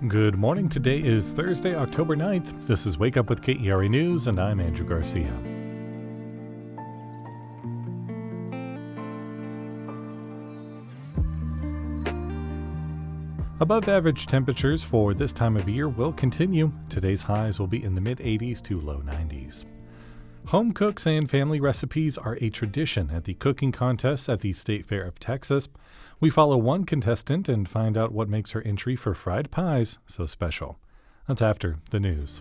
Good morning. Today is Thursday, October 9th. This is Wake Up with KERA News, and I'm Andrew Garcia. Above average temperatures for this time of year will continue. Today's highs will be in the mid-80s to low 90s. Home cooks and family recipes are a tradition at the cooking contests at the State Fair of Texas. We follow one contestant and find out what makes her entry for fried pies so special. That's after the news.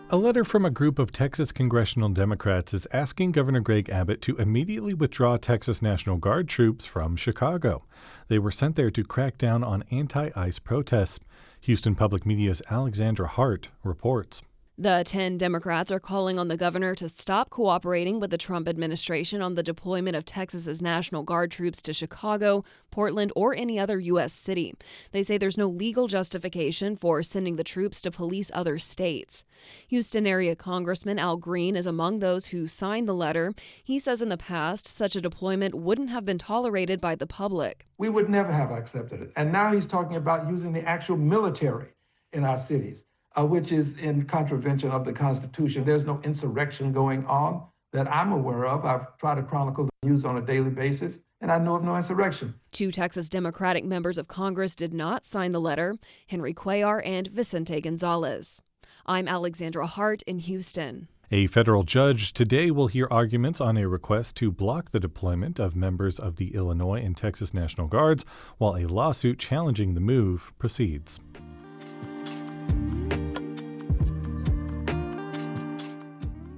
A letter from a group of Texas congressional Democrats is asking Governor Greg Abbott to immediately withdraw Texas National Guard troops from Chicago. They were sent there to crack down on anti-ICE protests. Houston Public Media's Alexandra Hart reports. The 10 Democrats are calling on the governor to stop cooperating with the Trump administration on the deployment of Texas's National Guard troops to Chicago, Portland, or any other U.S. city. They say there's no legal justification for sending the troops to police other states. Houston area Congressman Al Green is among those who signed the letter. He says in the past, such a deployment wouldn't have been tolerated by the public. We would never have accepted it. And now he's talking about using the actual military in our cities. Which is in contravention of the Constitution. There's no insurrection going on that I'm aware of. I've tried to chronicle the news on a daily basis, and I know of no insurrection. Two Texas Democratic members of Congress did not sign the letter, Henry Cuellar and Vicente Gonzalez. I'm Alexandra Hart in Houston. A federal judge today will hear arguments on a request to block the deployment of members of the Illinois and Texas National Guards, while a lawsuit challenging the move proceeds.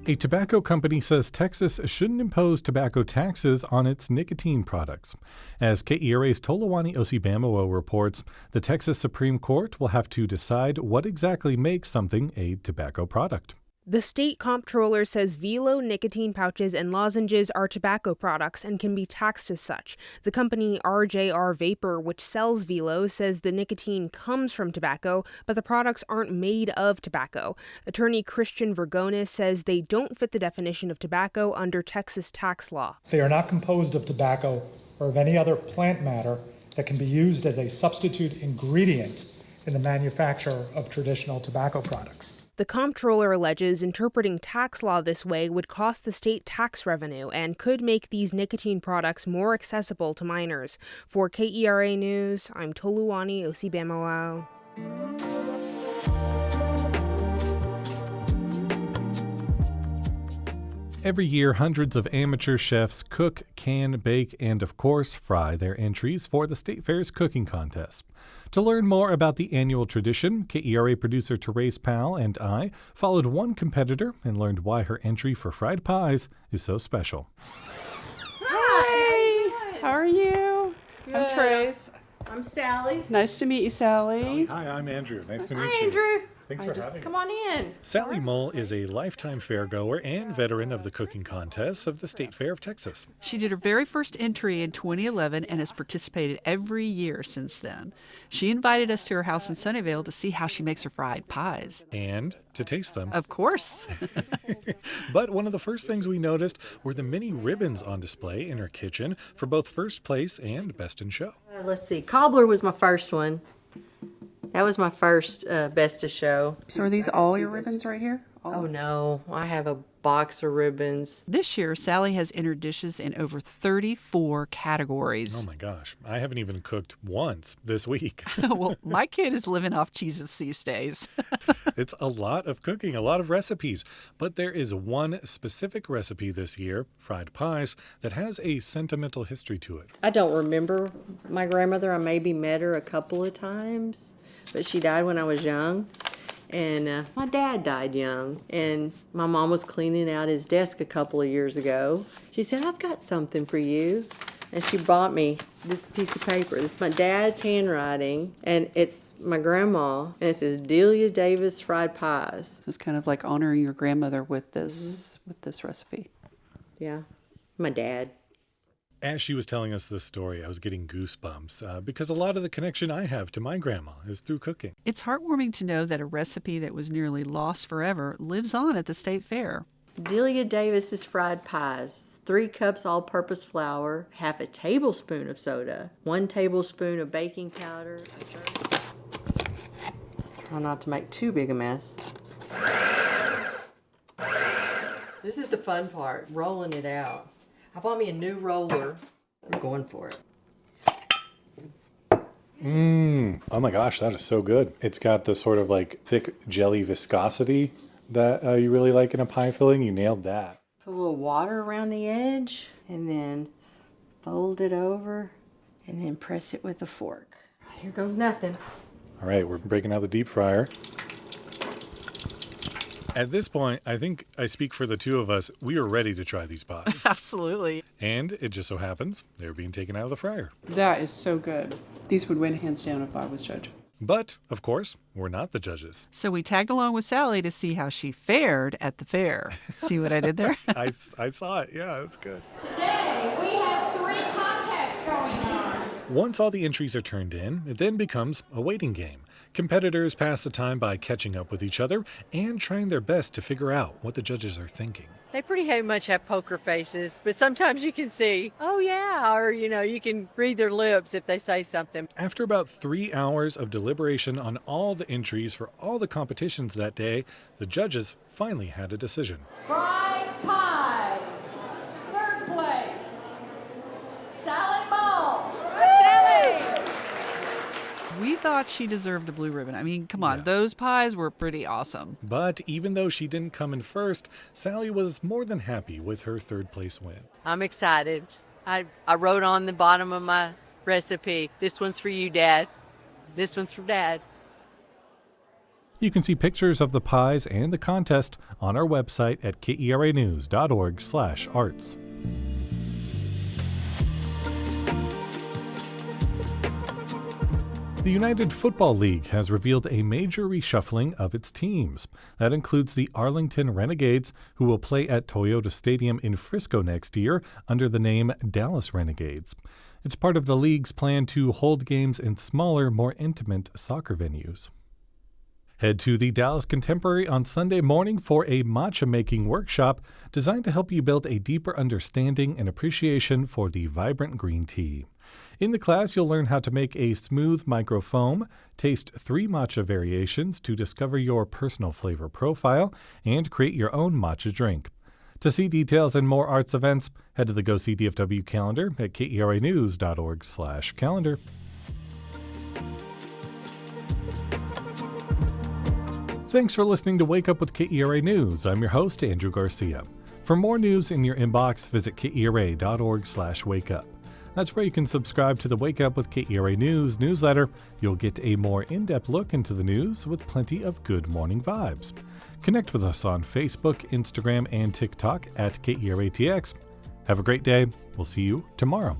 A tobacco company says Texas shouldn't impose tobacco taxes on its nicotine products. As KERA's Tolawani Osibamowo reports, the Texas Supreme Court will have to decide what exactly makes something a tobacco product. The state comptroller says Velo nicotine pouches and lozenges are tobacco products and can be taxed as such. The company RJR Vapor, which sells Velo, says the nicotine comes from tobacco, but the products aren't made of tobacco. Attorney Christian Vergonis says they don't fit the definition of tobacco under Texas tax law. They are not composed of tobacco or of any other plant matter that can be used as a substitute ingredient in the manufacture of traditional tobacco products. The comptroller alleges interpreting tax law this way would cost the state tax revenue and could make these nicotine products more accessible to minors. For KERA News, I'm Toluwani Osibamowo. Every year, hundreds of amateur chefs cook, can, bake, and of course, fry their entries for the State Fair's cooking contest. To learn more about the annual tradition, KERA producer Therese Powell and I followed one competitor and learned why her entry for fried pies is so special. Hi! How are you? Good. I'm Trace. I'm Sally. Nice to meet you, Sally. Hi, I'm Andrew. Nice to meet Hi, you. Andrew. Thanks for having Come us. on in. Sally Mull is a lifetime fairgoer and veteran of the cooking contests of the State Fair of Texas. She did her very first entry in 2011 and has participated every year since then. She invited us to her house in Sunnyvale to see how she makes her fried pies. And to taste them. Of course. But one of the first things we noticed were the many ribbons on display in her kitchen for both first place and best in show. Let's see. Cobbler was my first one. That was my first best of show. So are these all your ribbons right here? Oh, no. I have a box of ribbons. This year, Sally has entered dishes in over 34 categories. Oh my gosh, I haven't even cooked once this week. Well, my kid is living off Cheez-Its these days. It's a lot of cooking, a lot of recipes. But there is one specific recipe this year, fried pies, that has a sentimental history to it. I don't remember my grandmother. I maybe met her a couple of times, but she died when I was young. And my dad died young, and my mom was cleaning out his desk a couple of years ago. She said, I've got something for you. And she bought me this piece of paper. This is my dad's handwriting, and it's my grandma, and it says Delia Davis fried pies. So it's kind of like honoring your grandmother with this recipe. Yeah, my dad. As she was telling us this story, I was getting goosebumps because a lot of the connection I have to my grandma is through cooking. It's heartwarming to know that a recipe that was nearly lost forever lives on at the State Fair. Delia Davis's fried pies. 3 cups all-purpose flour, half a tablespoon of soda, 1 tablespoon of baking powder. Try not to make too big a mess. This is the fun part, rolling it out. I bought me a new roller. I'm going for it. Oh my gosh, that is so good. It's got the sort of like thick jelly viscosity that you really like in a pie filling. You nailed that. Put a little water around the edge and then fold it over and then press it with a fork. Here goes nothing. All right, we're breaking out the deep fryer. At this point, I think I speak for the two of us. We are ready to try these pies. Absolutely. And it just so happens they're being taken out of the fryer. That is so good. These would win hands down if I was judging. But, of course, we're not the judges. So we tagged along with Sally to see how she fared at the fair. See what I did there? I saw it. Yeah, that's good. Today, we have 3 contests going on. Once all the entries are turned in, it then becomes a waiting game. Competitors pass the time by catching up with each other and trying their best to figure out what the judges are thinking. They pretty much have poker faces, but sometimes you can see, oh yeah, or you can read their lips if they say something. After about 3 hours of deliberation on all the entries for all the competitions that day, the judges finally had a decision. Fried pies. 3rd place. Sally Ball. Sally! We thought she deserved a blue ribbon. I mean, come on, those pies were pretty awesome. But even though she didn't come in first, Sally was more than happy with her 3rd place win. I'm excited. I wrote on the bottom of my recipe, this one's for you, Dad. This one's for Dad. You can see pictures of the pies and the contest on our website at keranews.org/arts. The United Football League has revealed a major reshuffling of its teams. That includes the Arlington Renegades, who will play at Toyota Stadium in Frisco next year under the name Dallas Renegades. It's part of the league's plan to hold games in smaller, more intimate soccer venues. Head to the Dallas Contemporary on Sunday morning for a matcha making workshop designed to help you build a deeper understanding and appreciation for the vibrant green tea. In the class, you'll learn how to make a smooth microfoam, taste 3 matcha variations to discover your personal flavor profile, and create your own matcha drink. To see details and more arts events, head to the Go See DFW calendar at keranews.org/calendar. Thanks for listening to Wake Up with KERA News. I'm your host, Andrew Garcia. For more news in your inbox, visit kera.org/wakeup. That's where you can subscribe to the Wake Up with KERA News newsletter. You'll get a more in-depth look into the news with plenty of good morning vibes. Connect with us on Facebook, Instagram, and TikTok at KERATX. Have a great day. We'll see you tomorrow.